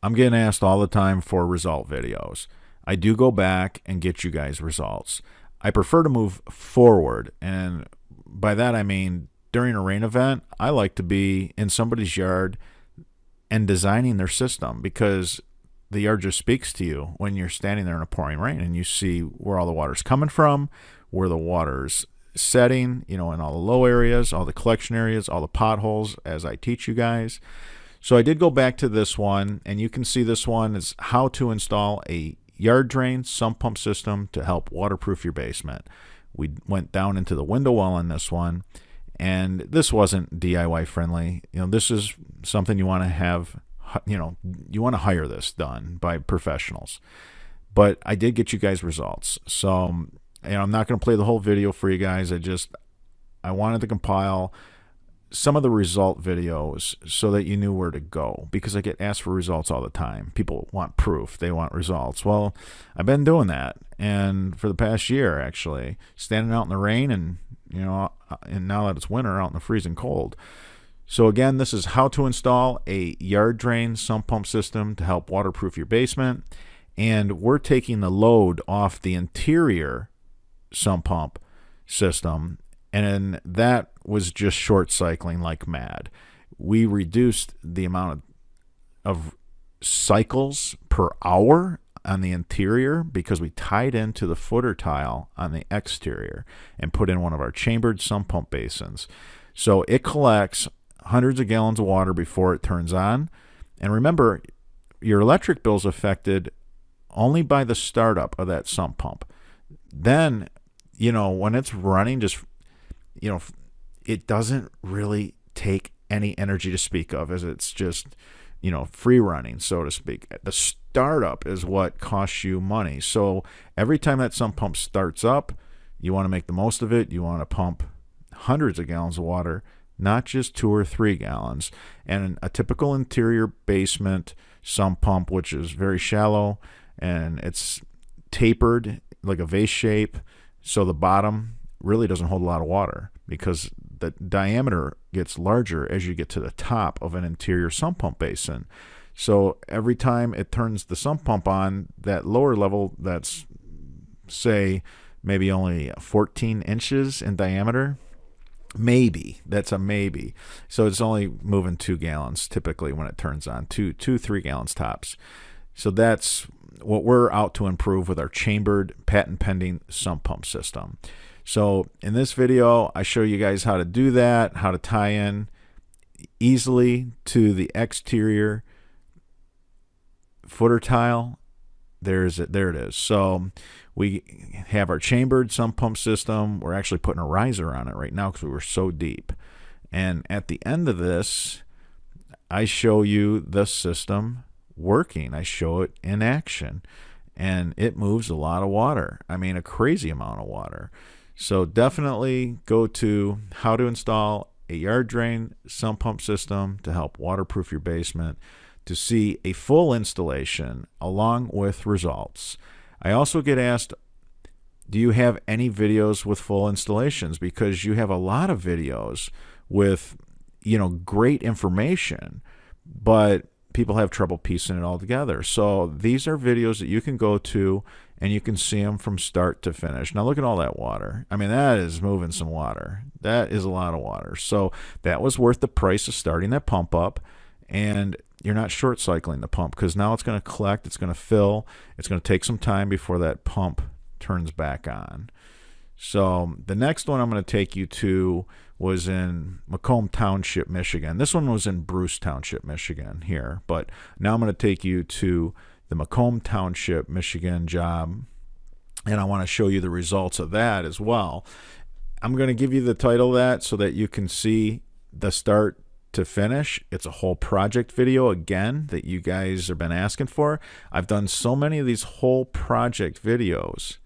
I'm getting asked all the time for result videos. I do go back and get you guys results. I prefer to move forward, and by that I mean during a rain event, I like to be in somebody's yard and designing their system, because the yard just speaks to you when you're standing there in a pouring rain and you see where all the water's coming from, where the water's setting, in all the low areas, all the collection areas, all the potholes as I teach you guys. So I did go back to this one, and you can see this one is how to install a yard drain sump pump system to help waterproof your basement. We went down into the window well on this one, and this wasn't DIY friendly. This is something you want to have, you want to hire this done by professionals. But I did get you guys results. So, I'm not going to play the whole video for you guys. I wanted to compile some of the result videos so that you knew where to go, because I get asked for results all the time. People want proof. They want results. Well, I've been doing that, and for the past year, actually, standing out in the rain and and now that it's winter, out in the freezing cold. So again, this is how to install a yard drain sump pump system to help waterproof your basement. And we're taking the load off the interior sump pump system, and that was just short cycling like mad. We reduced the amount of cycles per hour on the interior because we tied into the footer tile on the exterior and put in one of our chambered sump pump basins. So it collects hundreds of gallons of water before it turns on. And remember, your electric bill is affected only by the startup of that sump pump. Then, when it's running, just, it doesn't really take any energy to speak of, as it's just, free running, so to speak. The startup is what costs you money. So every time that sump pump starts up, you want to make the most of it. You want to pump hundreds of gallons of water, not just 2 or 3 gallons. And a typical interior basement sump pump, which is very shallow and it's tapered like a vase shape, so the bottom really doesn't hold a lot of water, because the diameter gets larger as you get to the top of an interior sump pump basin. So every time it turns the sump pump on, that lower level that's, say, maybe only 14 inches in diameter, maybe, that's a maybe. So it's only moving 2 gallons typically when it turns on, 3 gallons tops. So that's what we're out to improve with our chambered patent pending sump pump system. So in this video, I show you guys how to do that, how to tie in easily to the exterior footer tile. There it is. So we have our chambered sump pump system. We're actually putting a riser on it right now because we were so deep. And at the end of this, I show you the system working. I show it in action, and it moves a lot of water. I mean, a crazy amount of water. So definitely go to how to install a yard drain sump pump system to help waterproof your basement to see a full installation along with results. I also get asked, do you have any videos with full installations? Because you have a lot of videos with, great information, but people have trouble piecing it all together. So these are videos that you can go to and you can see them from start to finish. Now look at all that water. I mean, that is moving some water. That is a lot of water. So that was worth the price of starting that pump up. And you're not short cycling the pump, because now it's going to collect, it's going to fill, it's going to take some time before that pump turns back on. So the next one I'm going to take you to was in Macomb Township, Michigan. This one was in Bruce Township, Michigan here, but now I'm going to take you to the Macomb Township, Michigan job, and I want to show you the results of that as well. I'm going to give you the title of that so that you can see the start to finish. It's a whole project video, again, that you guys have been asking for. I've done so many of these whole project videos.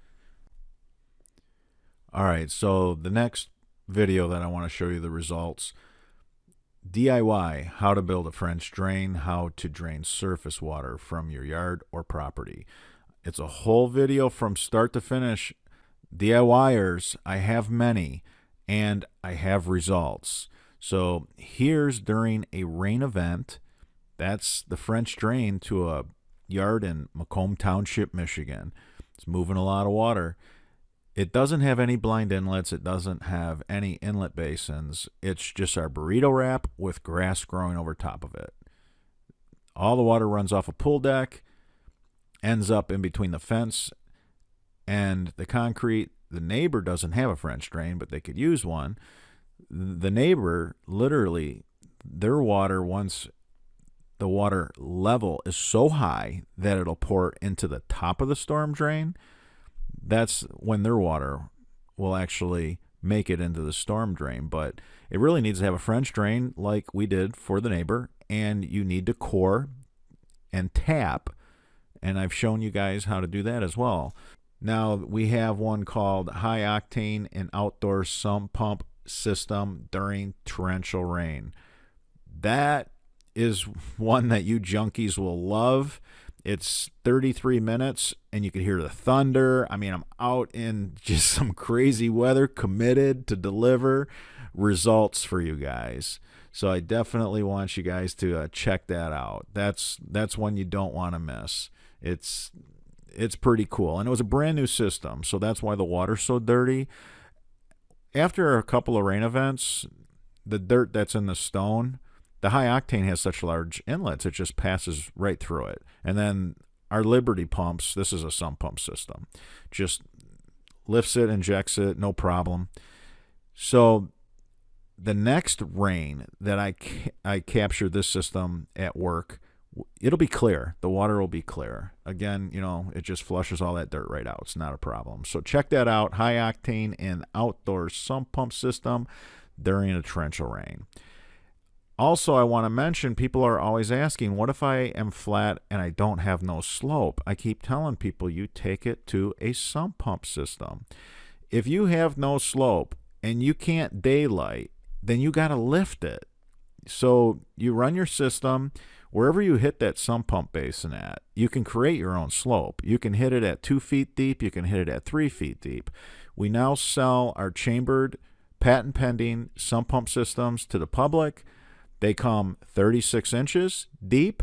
All right, so the next video that I want to show you the results: DIY, how to build a French drain, how to drain surface water from your yard or property. It's a whole video from start to finish. DIYers, I have many, and I have results. So here's during a rain event. That's the French drain to a yard in Macomb Township, Michigan. It's moving a lot of water. It doesn't have any blind inlets. It doesn't have any inlet basins. It's just our burrito wrap with grass growing over top of it. All the water runs off a pool deck, ends up in between the fence and the concrete. The neighbor doesn't have a French drain, but they could use one. The neighbor, literally, their water, once the water level is so high that it'll pour into the top of the storm drain, that's when their water will actually make it into the storm drain. But it really needs to have a French drain like we did for the neighbor, and you need to core and tap, and I've shown you guys how to do that as well. Now we have one called high octane and outdoor sump pump system during torrential rain. That is one that you junkies will love. It's 33 minutes and you can hear the thunder. I mean, I'm out in just some crazy weather, committed to deliver results for you guys. So I definitely want you guys to check that out. That's one you don't want to miss. It's pretty cool. And it was a brand new system, so that's why the water's so dirty. After a couple of rain events, the dirt that's in the stone, the high octane has such large inlets, it just passes right through it. And then our Liberty pumps, this is a sump pump system, just lifts it, injects it, no problem. So the next rain that I captured this system at work, it'll be clear. The water will be clear. Again, it just flushes all that dirt right out. It's not a problem. So check that out, high octane and outdoor sump pump system during a torrential rain. Also, I want to mention, people are always asking, what if I am flat and I don't have no slope? I keep telling people, you take it to a sump pump system. If you have no slope and you can't daylight, then you got to lift it. So you run your system, wherever you hit that sump pump basin at, you can create your own slope. You can hit it at 2 feet deep. You can hit it at 3 feet deep. We now sell our chambered, patent pending sump pump systems to the public. They come 36 inches deep,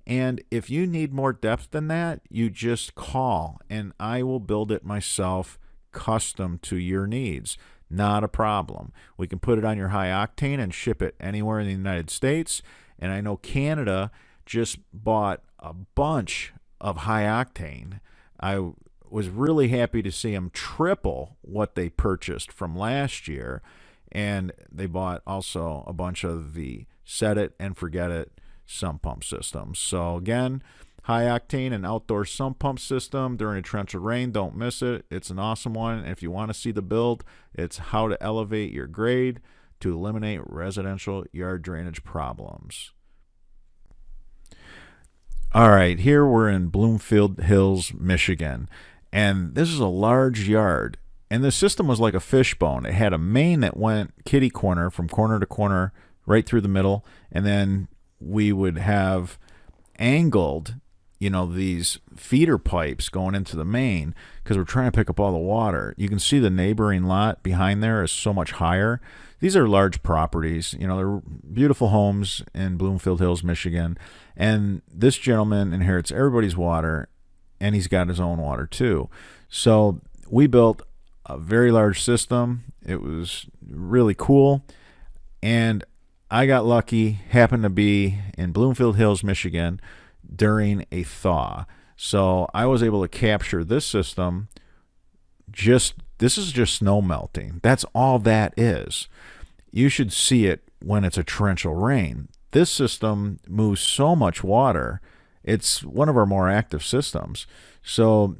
and if you need more depth than that, you just call, and I will build it myself, custom to your needs. Not a problem. We can put it on your high octane and ship it anywhere in the United States, and I know Canada just bought a bunch of high octane. I was really happy to see them triple what they purchased from last year, and they bought also a bunch of the set it and forget it sump pump systems. So again, high octane and outdoor sump pump system during a torrential rain, don't miss it. It's an awesome one. And if you want to see the build, it's how to elevate your grade to eliminate residential yard drainage problems. All right, here we're in Bloomfield Hills, Michigan, and this is a large yard. And the system was like a fishbone. It had a main that went kitty corner from corner to corner right through the middle, and then we would have angled, these feeder pipes going into the main because we're trying to pick up all the water. You can see the neighboring lot behind there is so much higher. These are large properties. They're beautiful homes in Bloomfield Hills, Michigan, and this gentleman inherits everybody's water, and he's got his own water too. So we built a very large system. It was really cool, and I got lucky, happened to be in Bloomfield Hills, Michigan during a thaw. So I was able to capture this system. This is just snow melting. That's all that is. You should see it when it's a torrential rain. This system moves so much water. It's one of our more active systems. So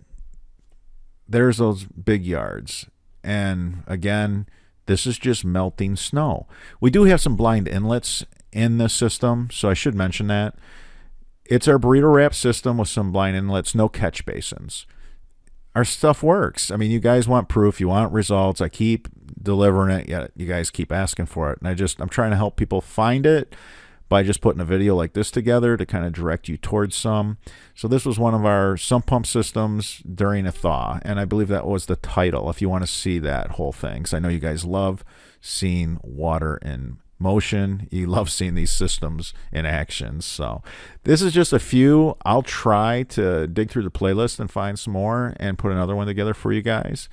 there's those big yards. And again, this is just melting snow. We do have some blind inlets in this system, so I should mention that. It's our burrito wrap system with some blind inlets, no catch basins. Our stuff works. I mean, you guys want proof, you want results. I keep delivering it, yet you guys keep asking for it. And I'm trying to help people find it by just putting a video like this together to kind of direct you towards some. So this was one of our sump pump systems during a thaw, and I believe that was the title if you want to see that whole thing, because I know you guys love seeing water in motion. You love seeing these systems in action. So this is just a few. I'll try to dig through the playlist and find some more and put another one together for you guys.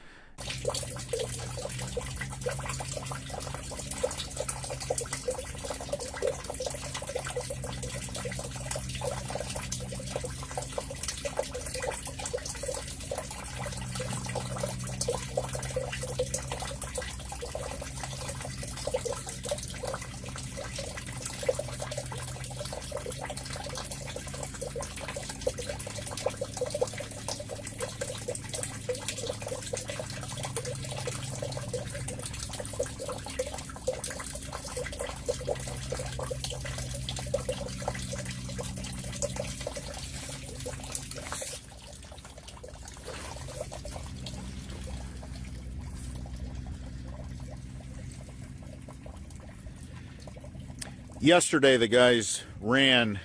Yesterday, the guys ran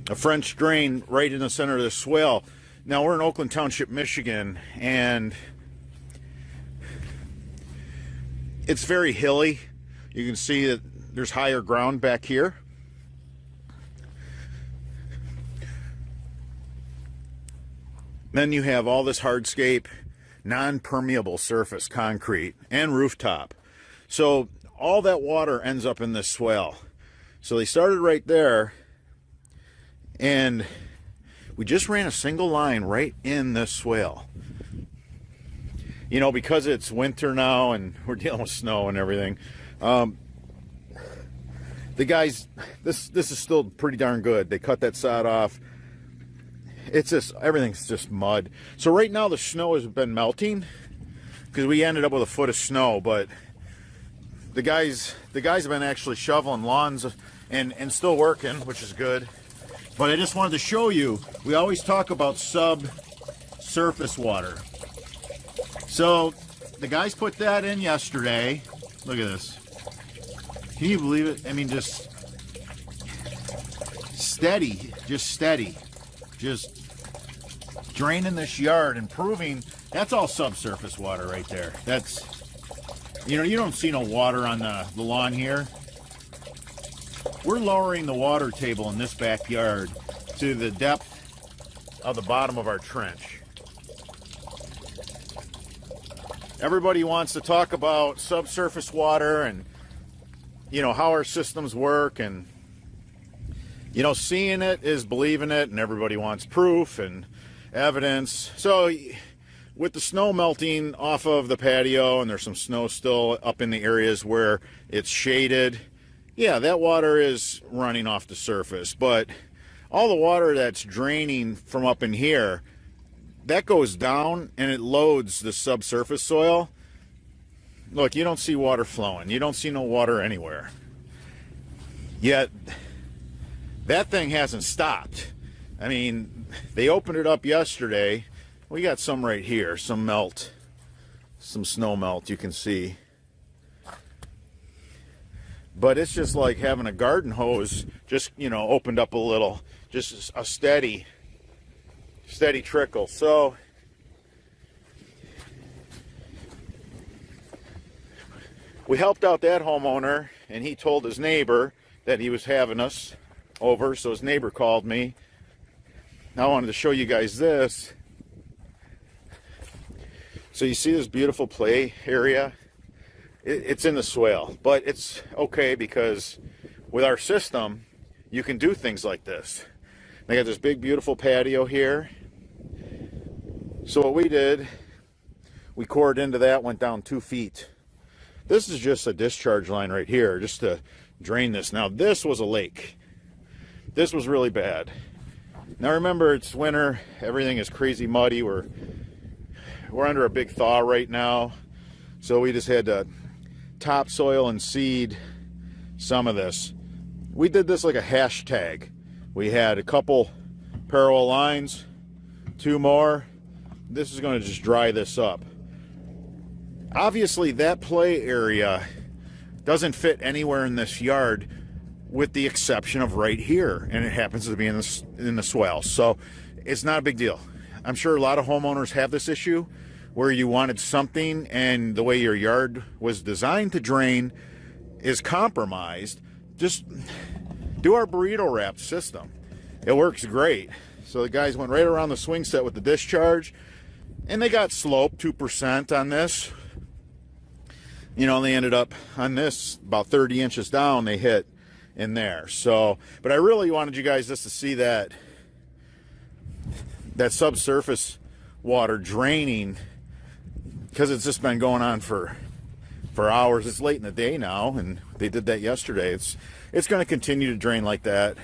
a French drain right in the center of the swale. Now, we're in Oakland Township, Michigan, and it's very hilly. You can see that there's higher ground back here. Then you have all this hardscape, non-permeable surface, concrete, and rooftop. So all that water ends up in this swale. So they started right there, and we just ran a single line right in this swale. You know, because it's winter now and we're dealing with snow and everything. The guys, this is still pretty darn good. They cut that sod off. It's just, everything's just mud. So right now the snow has been melting because we ended up with a foot of snow, but the guys have been actually shoveling lawns and still working, which is good. But I just wanted to show you, we always talk about subsurface water. So the guys put that in yesterday. Look at this. Can you believe it? I mean, just steady, just draining this yard, improving. That's all subsurface water right there. That's, you know, you don't see no water on the lawn here. We're lowering the water table in this backyard to the depth of the bottom of our trench. Everybody wants to talk about subsurface water and, you know, how our systems work, and, you know, seeing it is believing it, and everybody wants proof and evidence. So with the snow melting off of the patio, and there's some snow still up in the areas where it's shaded, yeah, that water is running off the surface. But all the water that's draining from up in here, that goes down and it loads the subsurface soil. Look, you don't see water flowing. You don't see no water anywhere. Yet, that thing hasn't stopped. I mean, they opened it up yesterday. We got some right here, some melt, some snow melt, you can see. But it's just like having a garden hose, just, you know, opened up a little, just a steady trickle. So we helped out that homeowner, and he told his neighbor that he was having us over, so his neighbor called me. Now I wanted to show you guys this. So you see this beautiful play area? It's in the swale, but it's okay because with our system, you can do things like this. They got this big, beautiful patio here. So what we did, we cored into that, went down 2 feet. This is just a discharge line right here, just to drain this. Now, this was a lake. This was really bad. Now, remember, it's winter. Everything is crazy muddy. We're under a big thaw right now. So we just had to topsoil and seed some of this. We did this like a hashtag. We had a couple parallel lines, 2 more. This is going to just dry this up. Obviously, that play area doesn't fit anywhere in this yard with the exception of right here, and it happens to be in the swale. So it's not a big deal. I'm sure a lot of homeowners have this issue, where you wanted something and the way your yard was designed to drain is compromised, just do our burrito wrap system. It works great. So the guys went right around the swing set with the discharge, and they got slope 2% on this. You know, they ended up on this about 30 inches down, they hit in there. So, but I really wanted you guys just to see that subsurface water draining, because it's just been going on for hours. It's late in the day now, and they did that yesterday. It's going to continue to drain like that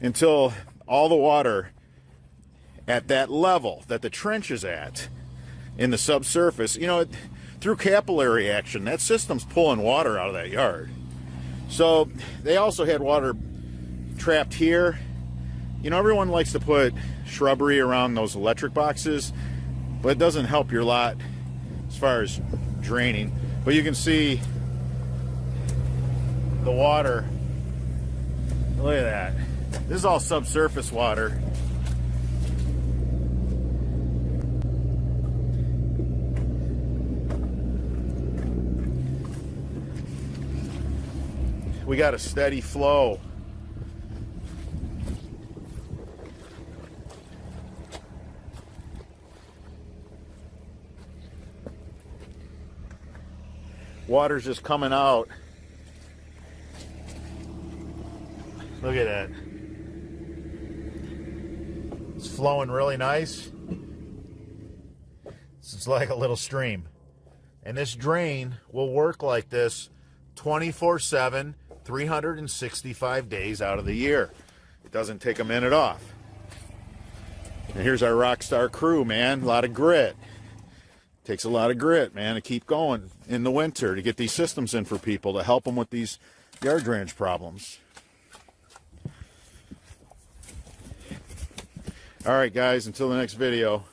until all the water at that level that the trench is at in the subsurface, you know, through capillary action, that system's pulling water out of that yard. So they also had water trapped here. You know, everyone likes to put shrubbery around those electric boxes, but it doesn't help your lot as far as draining. But you can see the water. Look at that. This is all subsurface water. We got a steady flow. Water's just coming out. Look at that. It's flowing really nice. It's like a little stream. And this drain will work like this 24/7, 365 days out of the year. It doesn't take a minute off. And here's our rock star crew, man. A lot of grit. Takes a lot of grit, man, to keep going in the winter, to get these systems in for people, to help them with these yard drainage problems. All right, guys, until the next video.